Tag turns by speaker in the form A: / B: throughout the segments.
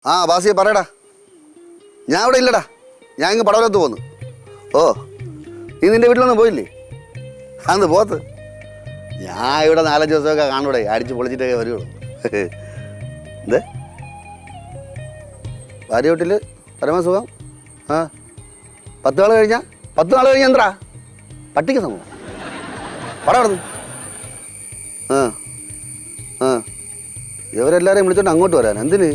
A: ആ ബാസിയെ പറയടാ. ഞാൻ ഇവിടെ ഇല്ലടാ, ഞാൻ ഇങ്ങ് പടവലത്ത് പോന്നു. ഓ നീ നിന്റെ വീട്ടിലൊന്നും പോയില്ലേ? അന്ന് പോത്ത് ഞാൻ ഇവിടെ 4-5 ദിവസമൊക്കെ കാണൂടെ, അടിച്ച് പൊളിച്ചിട്ടൊക്കെ വരുള്ളൂ. എന്തേ ഭാര്യ വീട്ടിൽ പരമസുഖം? ആ 10 നാൾ കഴിഞ്ഞാൽ 10 നാൾ കഴിഞ്ഞാൽ എന്താ പട്ടിക്ക് സമൂഹം പടം കിടന്നു. ആ ആ ഇവരെല്ലാവരെയും വിളിച്ചോണ്ട് അങ്ങോട്ട് വരാൻ എന്തിന്?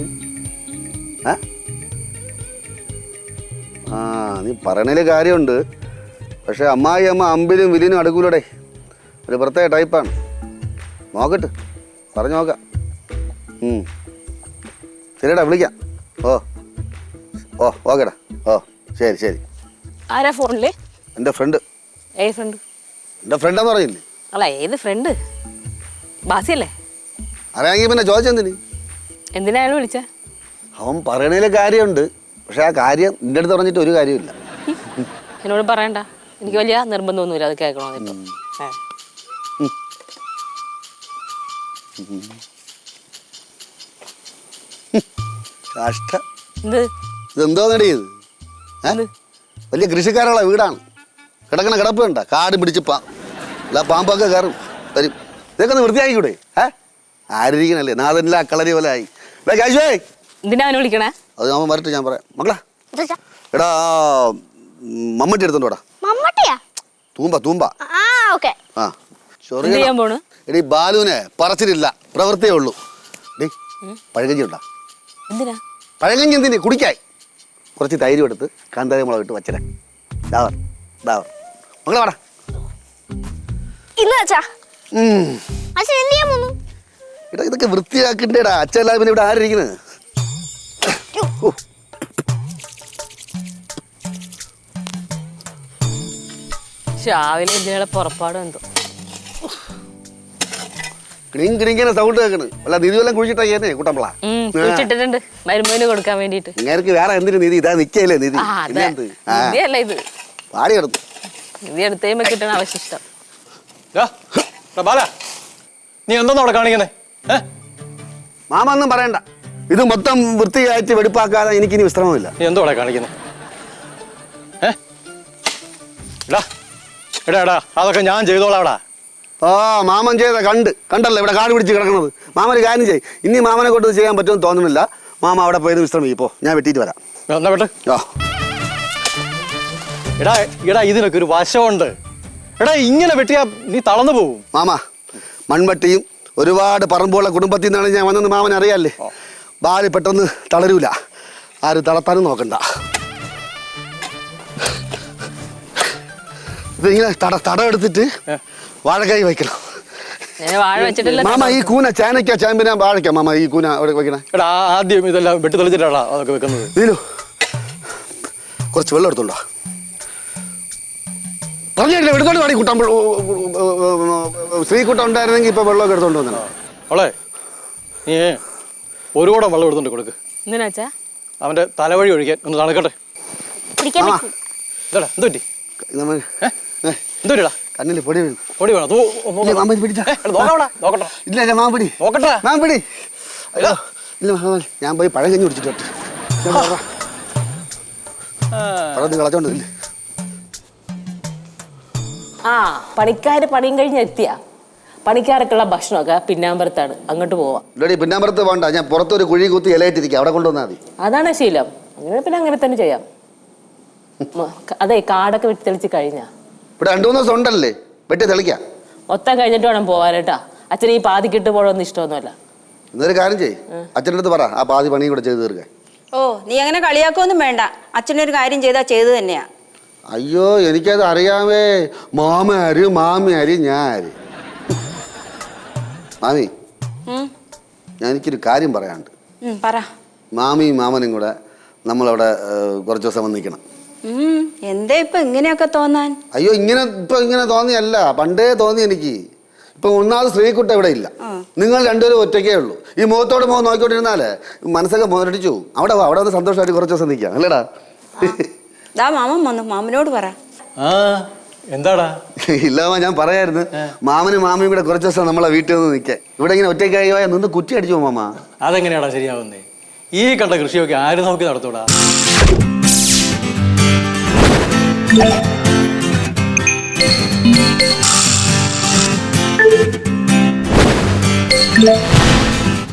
A: ആ നീ പറയണതിൽ കാര്യമുണ്ട്. പക്ഷെ അമ്മായി അമ്മ അമ്പിലും വിലിനും അടുക്കൂലടെ, ഒരു പ്രത്യേക ടൈപ്പാണ്. നോക്കട്ട് പറഞ്ഞു നോക്കാം. ശരിടാ, വിളിക്കാം. ഓ ഓ ഓക്കേടാ. ഓ ശരി ശരി.
B: ആരാ ഫോണില്?
A: എൻ്റെ ഫ്രണ്ട്.
B: ഏത് ഫ്രണ്ട്?
A: എൻ്റെ ഫ്രണ്ടാന്ന് പറഞ്ഞില്ലേ?
B: അല്ല, ഏത് ഫ്രണ്ട്? ബാസിയല്ലേ?
A: അറിയാമെങ്കിൽ പിന്നെ ചോദിച്ചെന്തിന്?
B: എന്തിനാണ് വിളിച്ച? അവൻ
A: പറയണതിൽ കാര്യമുണ്ട്. പക്ഷെ ആ കാര്യം നിന്റെ അടുത്ത് പറഞ്ഞിട്ട് ഒരു കാര്യമില്ല.
B: എന്നോട് പറയണ്ട, എനിക്ക് വലിയ നിർബന്ധമൊന്നുമില്ല അത് കേൾക്കണമെന്നിട്ട്.
A: ഇതെന്തോ നേടിയത്? വലിയ കൃഷിക്കാരുള്ള വീടാണ്. കിടക്കണ കിടപ്പ് കണ്ട, കാട് പിടിച്ച് പാമ്പൊക്കെ കയറും വരും. ഇതൊക്കെ ഒന്ന് വൃത്തിയാക്കിക്കൂടെ? ആരിക്കണല്ലേ നാഥനില്ല കളരി പോലെ ആയി.
B: എന്തിനാ അവനെ വിളിക്കണേ?
A: അത് ഞാൻ വരട്ടെ, ഞാൻ പറയാം. മക്കളാ എടാ മമ്മട്ടി എടുത്തോണ്ടോടാ. തൂമ്പ തൂമ്പ. ആ എടീ ബാലുവിനെ പറച്ചിലില്ല, പ്രവൃത്തിയേ ഉള്ളൂ. ഡേ പഴകഞ്ഞി ഉണ്ടാ.
B: എന്തിനാ
A: പഴകഞ്ഞി? എന്തിന്? കുടിക്കായി. കുറച്ച് തൈര് എടുത്ത് കാന്താരി മുളക് ഇട്ട് വച്ചര. മക്കളെ വാടാ. എടാ ഇതൊക്കെ വൃത്തിയാക്കണ്ടേടാ. അച്ഛല്ലാതെ പിന്നെ ഇവിടെ ആരിക്കുന്നത്?
B: രാവിലെ എന്തിനാ പുറപ്പാടും എന്തോ
A: കിണിങ്ങനെ സൗണ്ട് കേൾക്കണ്. അല്ല നിധി വല്ലതും കുഴിച്ചിട്ടേ കുട്ടമ്പള
B: കുഴിച്ചിട്ടിട്ടുണ്ട് മരുമോന് കൊടുക്കാൻ വേണ്ടിട്ട്.
A: നിങ്ങൾക്ക് വേറെ എന്തിനു നിധി? ഇതാ നിക്കല്ലേ നിധി.
B: നിധിയല്ല ഇത്,
A: പാടി കിടന്നു.
B: നിധി എടുത്തേമ്പോ കിട്ടണ അവശിഷ്ടം.
C: നീ എന്തോന്ന് അവിടെ കാണിക്കുന്നേ?
A: മാമ ഒന്നും പറയണ്ട. ഇത് മൊത്തം വൃത്തിയായിട്ട് വെടിപ്പാക്കാതെ എനിക്കിനി വിശ്രമമില്ല.
C: നീ എന്തോ അവിടെ കാണിക്കുന്നേ? എടാ അതൊക്കെ ഞാൻ ചെയ്തോളാടാ.
A: ആ മാമൻ ചെയ്ത കണ്ടല്ലോ ഇവിടെ കാട് പിടിച്ച് കിടക്കണത്. മാമൻ ഒരു കാര്യം ചെയ്യും. ഇനി മാമനെ കൊണ്ട് ചെയ്യാൻ പറ്റുമെന്ന് തോന്നുന്നില്ല. മാമ അവിടെ പോയത് വിശ്രമിക്കും. ഞാൻ വെട്ടിയിട്ട് വരാം.
C: എടാ ഇതിനൊക്കെ ഒരു വശമുണ്ട്. എടാ ഇങ്ങനെ വെട്ടിയാ നീ തളർന്നു പോകും.
A: മാമ മൺവെട്ടിയും ഒരുപാട് പറമ്പുള്ള കുടുംബത്തിൽ നിന്നാണ് ഞാൻ വന്നെന്ന് മാമൻ അറിയാല്ലേ. ബാല് പെട്ടെന്ന് തളരൂല, ആരും തളർത്താനും നോക്കണ്ട. ഇതിങ്ങനെ തടം എടുത്തിട്ട് വാഴക്കായി വയ്ക്കണം. മാമ ഈ കൂന ചേനയ്ക്ക ചേമ്പിനാ വാഴയ്ക്ക മാമ ഈ കൂന വെക്കണേ.
C: എടാ ആദ്യം ഇതെല്ലാം വെട്ടി തെളിച്ചിട്ടാ അതൊക്കെ വെക്കുന്നത്.
A: നീലു കുറച്ച് വെള്ളം എടുത്തോണ്ടോ. പറഞ്ഞില്ലേ എടുത്തോണ്ട് പാടി കുട്ടാൻ. ശ്രീകുട്ട ഉണ്ടായിരുന്നെങ്കിൽ ഇപ്പൊ വെള്ളമൊക്കെ എടുത്തോണ്ട് വന്നോ.
C: അവളെ നീ ഒരുപാട് വെള്ളം എടുത്തോണ്ട് കൊടുക്ക്.
B: എന്തിനാച്ചാ?
C: അവന്റെ തലവഴി ഒഴിക്കാൻ ഒന്ന് തണുക്കട്ടെ. എന്തുപറ്റി? എന്തുപറ്റിടാ?
A: കണ്ണില് പൊടി വീണു.
C: പൊടി വേണം.
A: ഇല്ല മാമ്പടി മാമ്പടി. ഇല്ല ഞാൻ പോയി പഴം കഞ്ഞി കുടിച്ചിട്ട് കളച്ചോണ്ടില്ലേ.
B: പണിക്കാര് പണിയും കഴിഞ്ഞ് എത്തിയ പണിക്കാർക്കുള്ള ഭക്ഷണമൊക്കെ പിന്നാമ്പറത്താണ്, അങ്ങോട്ട് പോവാം.
A: പിന്നാമ്പറത്ത് വേണ്ട, ഞാൻ പുറത്തൊരു കുഴി കുത്തി ഇലയിട്ടിരിക്കുക, അവിടെ കൊണ്ടുവന്നാൽ മതി.
B: അതാണ് ശീലം. അങ്ങനെ പിന്നെ അങ്ങനെ തന്നെ ചെയ്യാം. അതെ കാടൊക്കെ വെട്ടി തെളിച്ച് കഴിഞ്ഞാ
A: ഇവിടെ 2-3 ദിവസം ഉണ്ടല്ലേ, വെട്ടി തെളിക്കാം.
B: മൊത്തം കഴിഞ്ഞിട്ട് വേണം പോവാനേട്ടാ. അച്ഛൻ ഈ പാതിക്കിട്ട് പോകണമെന്ന് ഇഷ്ടമൊന്നുമല്ല.
A: എന്നൊരു കാര്യം ചെയ്യ്, അച്ഛൻ്റെ അടുത്ത് പറ ആ പാതി പണിയും കൂടെ ചെയ്ത് തീർക്കാൻ.
D: ഓ നീ അങ്ങനെ കളിയാക്കൊന്നും വേണ്ട. അച്ഛനൊരു കാര്യം ചെയ്താ ചെയ്തു തന്നെയാ.
A: അയ്യോ എനിക്കത് അറിയാമേ. മാമ ആര് മാമി ആര് ഞാൻ ആര്. മാമി എനിക്കൊരു കാര്യം പറയാനുണ്ട്.
D: പറ.
A: മാമിയും മാമനും കൂടെ നമ്മളവിടെ കുറച്ച് ദിവസം വന്ന് നിൽക്കണം.
D: എന്താ ഇപ്പൊ ഇങ്ങനെയൊക്കെ തോന്നാൻ?
A: അയ്യോ ഇങ്ങനെ തോന്നിയല്ല, പണ്ടേ തോന്നി എനിക്ക്. ഇപ്പൊ ഒന്നാമത് ശ്രീകുട്ട ഇവിടെ ഇല്ല, നിങ്ങൾ രണ്ടുപേരും ഒറ്റയ്ക്കേ ഉള്ളൂ. ഈ മുഖത്തോട് മുഖം നോക്കിക്കൊണ്ടിരുന്നാലേ മനസ്സൊക്കെ മോനടിച്ചു പോകും. അവിടെ വന്ന് സന്തോഷമായിട്ട് കുറച്ച് ദിവസം നിൽക്കാം അല്ലേടാ.
D: മാമൻ വന്നു, മാമനോട് പറ.
C: എന്താടാ?
A: ഇല്ല ഞാൻ പറയായിരുന്നു, മാമനും മാമിയും കൂടെ കുറച്ച് ദിവസം നമ്മളെ വീട്ടിൽ നിന്ന് നിൽക്കാൻ. ഇവിടെ ഇങ്ങനെ ഒറ്റയ്ക്കായി നിന്ന് കുറ്റി അടിച്ചു മാമ.
C: അതെങ്ങനെയാടാ ശരിയാവുന്നേ? ഈ കണ്ട കൃഷിയൊക്കെ ആര് നോക്കി നടത്തൂടാ?
E: Yeah.